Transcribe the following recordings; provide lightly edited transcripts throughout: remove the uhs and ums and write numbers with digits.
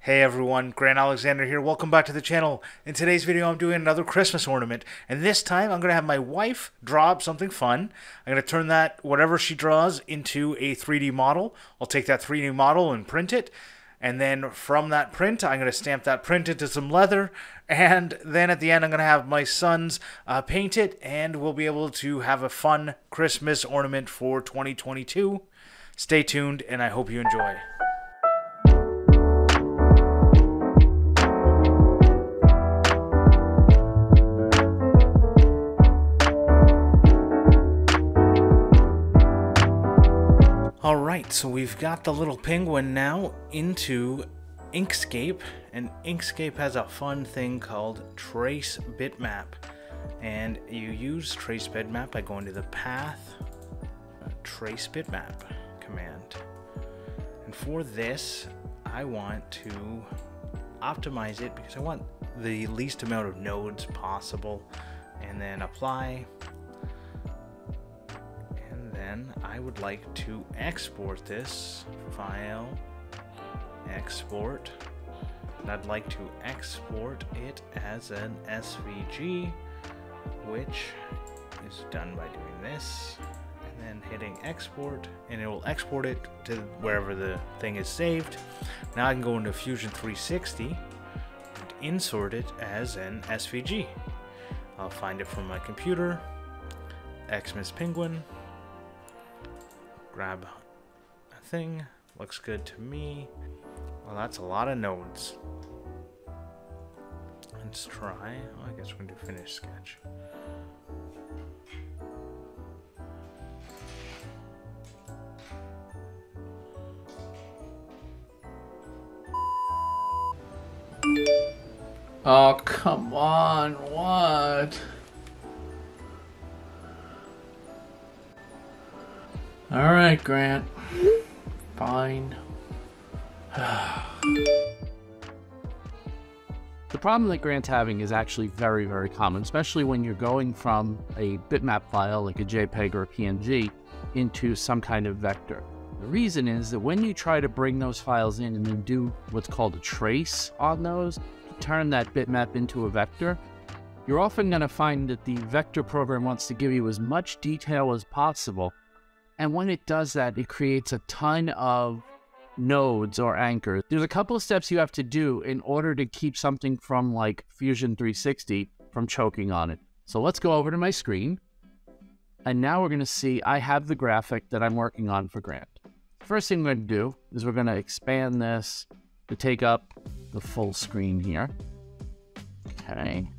Hey everyone, Grant Alexander here. Welcome back to the channel. In today's video, I'm doing another Christmas ornament, and this time I'm going to have my wife draw up something fun. I'm going to turn that, whatever she draws, into a 3D model. I'll take that 3D model and print it, and then from that print, I'm going to stamp that print into some leather, and then at the end, I'm going to have my sons paint it, and we'll be able to have a fun Christmas ornament for 2022. Stay tuned, and I hope you enjoy. Alright, so we've got the little penguin now into Inkscape, and Inkscape has a fun thing called Trace Bitmap, and you use Trace Bitmap by going to the Path Trace Bitmap command. And for this, I want to optimize it because I want the least amount of nodes possible, and then apply. Then I would like to export this file, export, and I'd like to export it as an SVG, which is done by doing this, and then hitting export, and it will export it to wherever the thing is saved. Now I can go into Fusion 360 and insert it as an SVG. I'll find it from my computer, Xmas Penguin, grab a thing, looks good to me. Well, that's a lot of nodes. Let's try, well, I guess we're going to do finish sketch. Oh, come on, what? Alright, Grant. Fine. The problem that Grant's having is actually very, very common, especially when you're going from a bitmap file like a JPEG or a PNG into some kind of vector. The reason is that when you try to bring those files in and then do what's called a trace on those, to turn that bitmap into a vector, you're often going to find that the vector program wants to give you as much detail as possible. And when it does that, it creates a ton of nodes or anchors. There's a couple of steps you have to do in order to keep something from like Fusion 360 from choking on it. So let's go over to my screen. And now we're going to see I have the graphic that I'm working on for Grant. First thing we're going to do is we're going to expand this to take up the full screen here. Okay.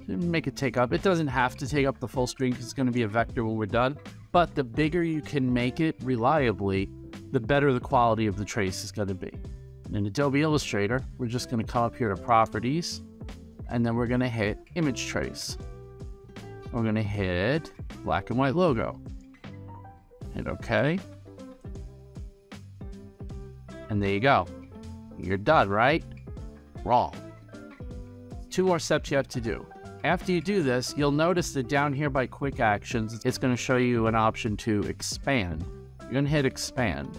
Make it take up. It doesn't have to take up the full screen because it's going to be a vector when we're done. But the bigger you can make it reliably, the better the quality of the trace is going to be. In Adobe Illustrator, we're just going to come up here to Properties, and then we're going to hit Image Trace. We're going to hit Black and White Logo. Hit OK. And there you go. You're done, right? Wrong. Two more steps you have to do. After you do this, you'll notice that down here by Quick Actions, it's going to show you an option to expand. You're going to hit Expand.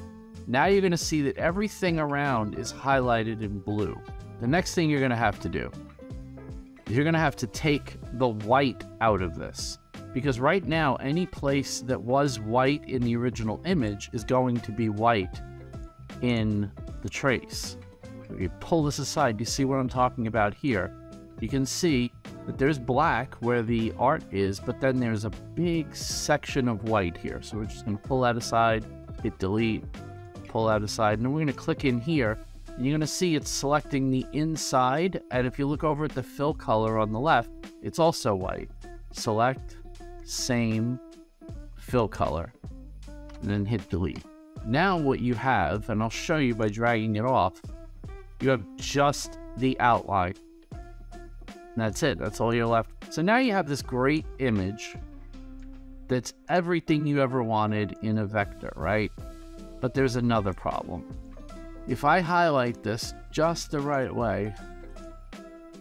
Now you're going to see that everything around is highlighted in blue. The next thing you're going to have to do is you're going to have to take the white out of this. Because right now, any place that was white in the original image is going to be white in the trace. If you pull this aside, you see what I'm talking about here. You can see that there's black where the art is, but then there's a big section of white here. So we're just going to pull that aside, hit delete, pull that aside, and then we're going to click in here, and you're going to see it's selecting the inside, and if you look over at the fill color on the left, it's also white. Select, same, fill color, and then hit delete. Now what you have, and I'll show you by dragging it off, you have just the outline. That's it. That's all you're left. So now you have this great image that's everything you ever wanted in a vector, right? But there's another problem. If I highlight this just the right way,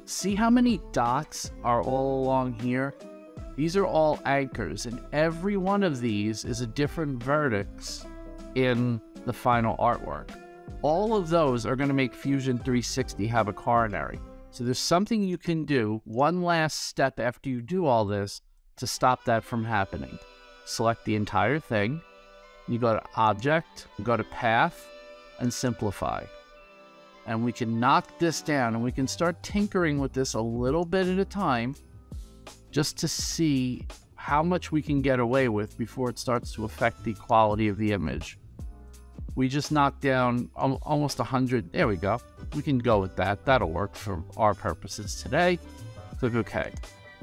see how many dots are all along here? These are all anchors, and every one of these is a different vertex in the final artwork. All of those are going to make Fusion 360 have a coronary. So there's something you can do, one last step after you do all this, to stop that from happening. Select the entire thing. You go to Object, you go to Path, and Simplify. And we can knock this down, and we can start tinkering with this a little bit at a time, just to see how much we can get away with before it starts to affect the quality of the image. We just knocked down almost 100. There we go. We can go with that. That'll work for our purposes today. Click OK.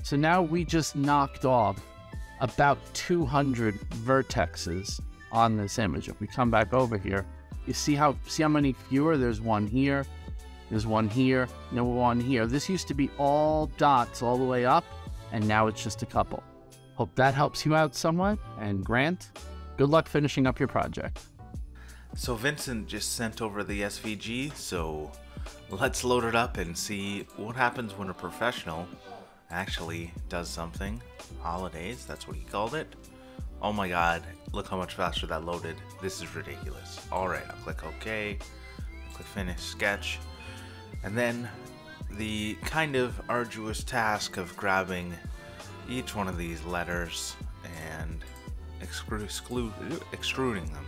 So now we just knocked off about 200 vertexes on this image. If we come back over here, you see how many fewer? There's one here, there's one here, and one here. This used to be all dots all the way up, and now it's just a couple. Hope that helps you out somewhat. And Grant, good luck finishing up your project. So Vincent just sent over the SVG, so let's load it up and see what happens when a professional actually does something. Holidays, that's what he called it. Oh my god, look how much faster that loaded. This is ridiculous. Alright, I'll click OK, click Finish Sketch, and then the kind of arduous task of grabbing each one of these letters and extruding them.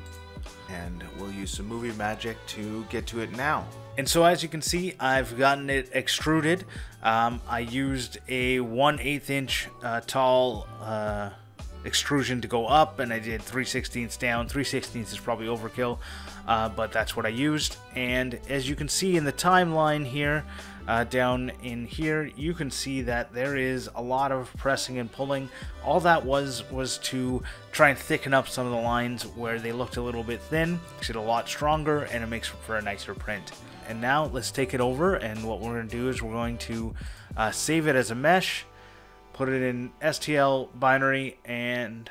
And we'll use some movie magic to get to it now. And so as you can see, I've gotten it extruded. I used a 1/8 inch tall extrusion to go up, and I did 3/16 down. 3/16 is probably overkill, but that's what I used. And as you can see in the timeline here, down in here, you can see that there is a lot of pressing and pulling. All that was to try and thicken up some of the lines where they looked a little bit thin. Makes it a lot stronger, and it makes for a nicer print. And now let's take it over, and what we're going to do is we're going to save it as a mesh, put it in STL binary and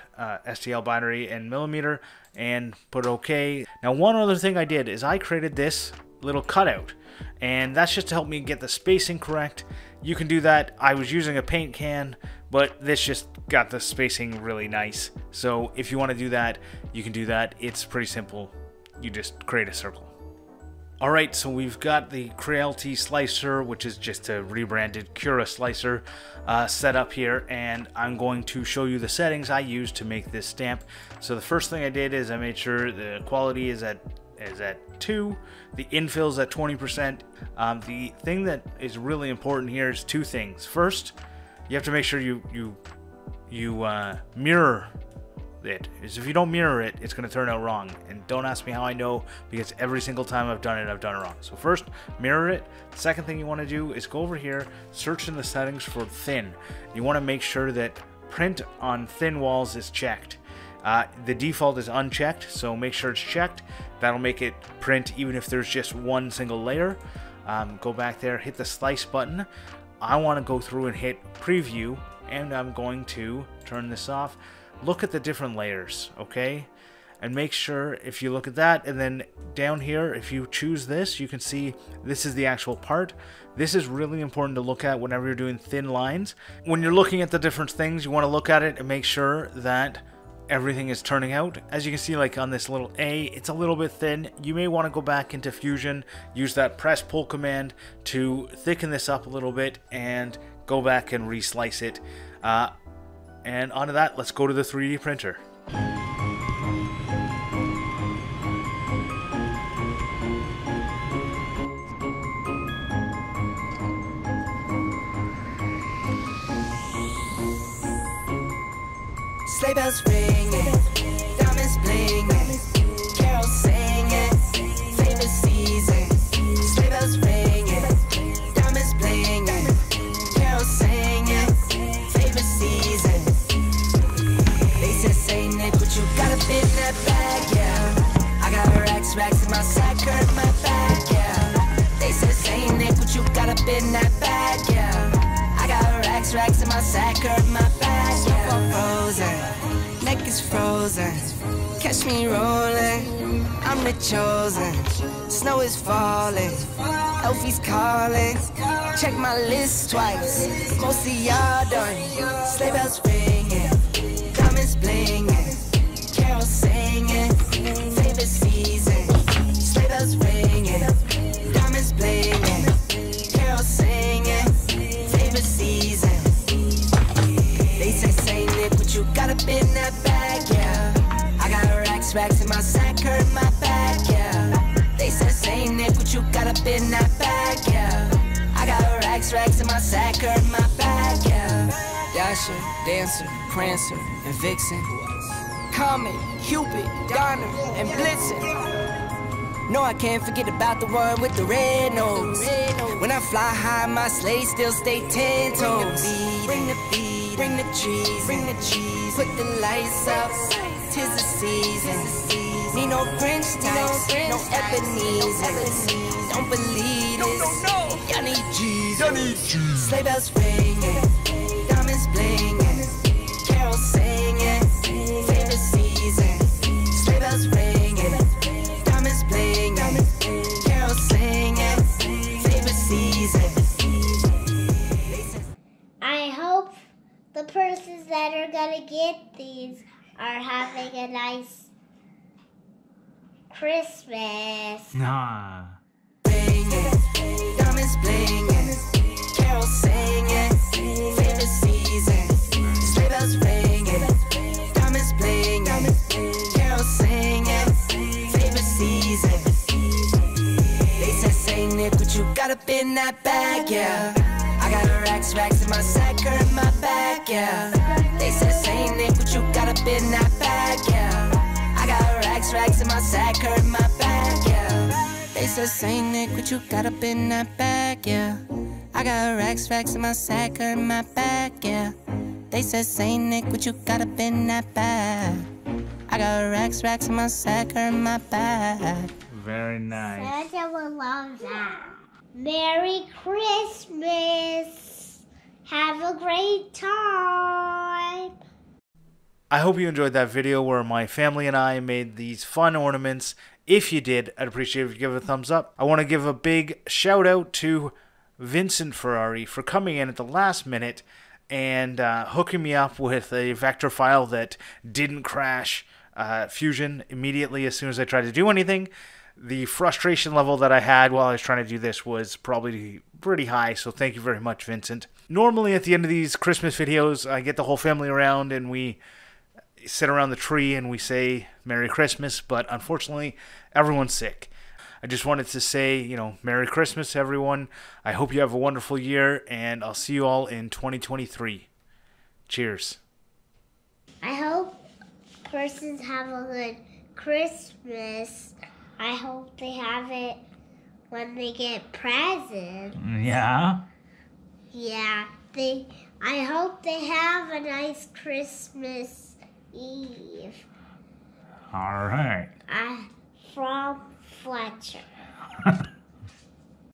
millimeter, and put OK. Now one other thing I did is I created this little cutout, and that's just to help me get the spacing correct. You can do that. I was using a paint can, but this just got the spacing really nice. So if you want to do that, you can do that. It's pretty simple. You just create a circle. Alright, so we've got the Creality slicer, which is just a rebranded Cura slicer, set up here, and I'm going to show you the settings I used to make this stamp. So the first thing I did is I made sure the quality is at 2, the infill's at 20%. The thing that is really important here is two things. First, you have to make sure you mirror it. Is if you don't mirror it, it's going to turn out wrong. And don't ask me how I know, because every single time I've done it wrong. So first, mirror it. The second thing you want to do is go over here, search in the settings for thin. You want to make sure that print on thin walls is checked. The default is unchecked, so make sure it's checked. That'll make it print even if there's just one single layer. Go back there, hit the slice button. I want to go through and hit preview, and I'm going to turn this off. Look at the different layers, okay? And make sure, if you look at that, and then down here, if you choose this, you can see this is the actual part. This is really important to look at whenever you're doing thin lines. When you're looking at the different things, you want to look at it and make sure that everything is turning out. As you can see, like on this little A, it's a little bit thin. You may want to go back into Fusion, use that press pull command to thicken this up a little bit, and go back and reslice it. And onto that, let's go to the 3D printer. Sleigh bells ringing, diamonds blinging, carols singing, favorite season. Sleigh bells ringing, diamonds blinging, carols singing, favorite season. They said, Saint Nick, what you got up in that bag, yeah. I got racks in my sack, hurt my back, yeah. They said, Saint Nick, what you got up in that bag, yeah. I got racks in my sack, hurt my back, yeah. Frozen, neck is frozen, catch me rolling, I'm the chosen. Snow is falling, Elfie's calling, check my list twice, most of y'all done. Sleigh bells ringing, diamonds blinging, carols singing, favorite season. Sleigh bells ringing. you got up in that bag, yeah. I got racks in my sack, hurt my back, yeah. They said, say Nick, what you got up in that bag, yeah. I got racks in my sack, hurt my back, yeah. Dasher, Dancer, Prancer, and Vixen, Comet, Cupid, Donner, and Blitzen. No, I can't forget about the one with the red nose. When I fly high, my sleigh still stay 10 toes. Bring the beat, bring the cheese, put the lights up, 'tis the season. Need no Grinch types, no Ebenezer. Don't believe this, y'all need Jesus. Sleigh bells ringing, diamonds blinging, carols singing, favorite season. Sleigh bells ringing, diamonds blinging, carols singing, favorite season. I hope the persons that are gonna get these are having a nice Christmas. Nah. Diamonds blinging, carols singing, favorite season. Sleigh bells ringing, diamonds blinging, carols singing, favorite season. They said, say Nick, what you got up in that bag, yeah. I got racks in my sack, hurt my back, yeah. They said, say Nick, what you got up in that bag, yeah. I got racks in my sack, hurt my back, yeah. They said, say Nick, what you got up in that bag, yeah. I got racks in my sack, hurt my back, yeah. They said, say Nick, what you got up in that bag. I got racks in my sack, hurt my back. Very nice. Santa will love that. Merry Christmas. Have a great time. I hope you enjoyed that video where my family and I made these fun ornaments. If you did, I'd appreciate if you give it a thumbs up. I want to give a big shout out to Vincent Ferrari for coming in at the last minute and hooking me up with a vector file that didn't crash Fusion immediately as soon as I tried to do anything. The frustration level that I had while I was trying to do this was probably pretty high, so thank you very much, Vincent. Normally at the end of these Christmas videos, I get the whole family around and we sit around the tree and we say Merry Christmas, but unfortunately everyone's sick. I just wanted to say, Merry Christmas everyone. I hope you have a wonderful year and I'll see you all in 2023. Cheers. I hope persons have a good Christmas. I hope they have it when they get presents. Yeah? Yeah, I hope they have a nice Christmas Eve. All right. From Fletcher.